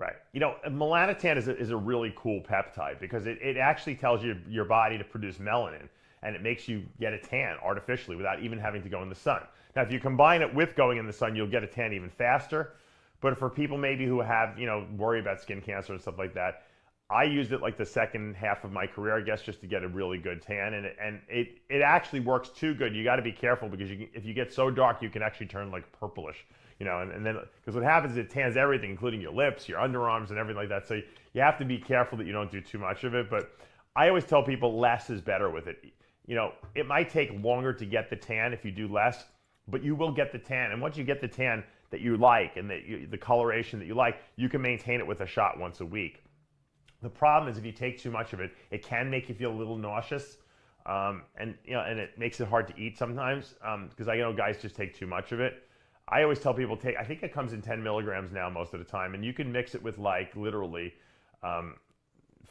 Right. Melanotan is a really cool peptide because it actually tells your body to produce melanin, and it makes you get a tan artificially without even having to go in the sun. Now, if you combine it with going in the sun, you'll get a tan even faster. But for people maybe who have, worry about skin cancer and stuff like that, I used it like the second half of my career, I guess, just to get a really good tan, and it actually works too good. You got to be careful because if you get so dark, you can actually turn like purplish. And then because what happens is it tans everything, including your lips, your underarms, and everything like that. So you have to be careful that you don't do too much of it. But I always tell people less is better with it. It might take longer to get the tan if you do less, but you will get the tan. And once you get the tan that you like and the coloration that you like, you can maintain it with a shot once a week. The problem is if you take too much of it, it can make you feel a little nauseous, and it makes it hard to eat sometimes because I know guys just take too much of it. I always tell people I think it comes in 10 milligrams now most of the time, and you can mix it with like literally 5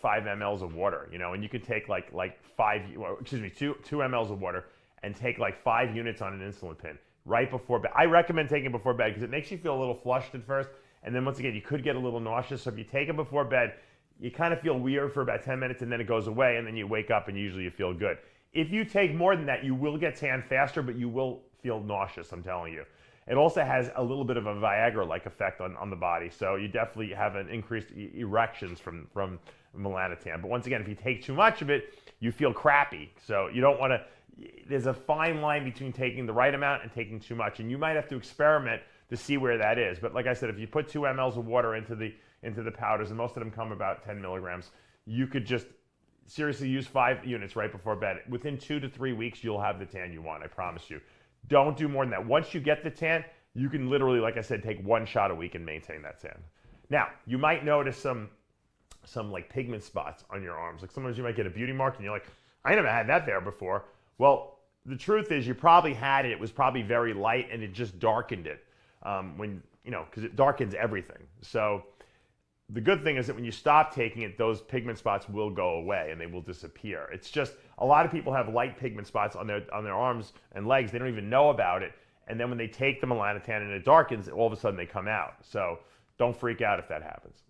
mLs of water, and you can take like 2 mLs of water and take like 5 units on an insulin pen right before bed. I recommend taking it before bed because it makes you feel a little flushed at first, and then once again, you could get a little nauseous. So if you take it before bed, you kind of feel weird for about 10 minutes and then it goes away, and then you wake up and usually you feel good. If you take more than that, you will get tan faster, but you will feel nauseous, I'm telling you. It also has a little bit of a Viagra-like effect on the body, so you definitely have an increased erections from melanotan. But once again, if you take too much of it, you feel crappy. So you don't want to. There's a fine line between taking the right amount and taking too much, and you might have to experiment to see where that is. But like I said, if you put 2 mLs of water into the powders, and most of them come about 10 milligrams, you could just seriously use 5 units right before bed. Within 2 to 3 weeks, you'll have the tan you want. I promise you. Don't do more than that. Once you get the tan, you can literally, like I said, take 1 shot a week and maintain that tan. Now, you might notice some like pigment spots on your arms. Like sometimes you might get a beauty mark and you're like, I never had that there before. Well, the truth is you probably had it. It was probably very light and it just darkened it because it darkens everything. So the good thing is that when you stop taking it, those pigment spots will go away and they will disappear. It's just a lot of people have light pigment spots on their arms and legs. They don't even know about it. And then when they take the melanotan and it darkens, all of a sudden they come out. So don't freak out if that happens.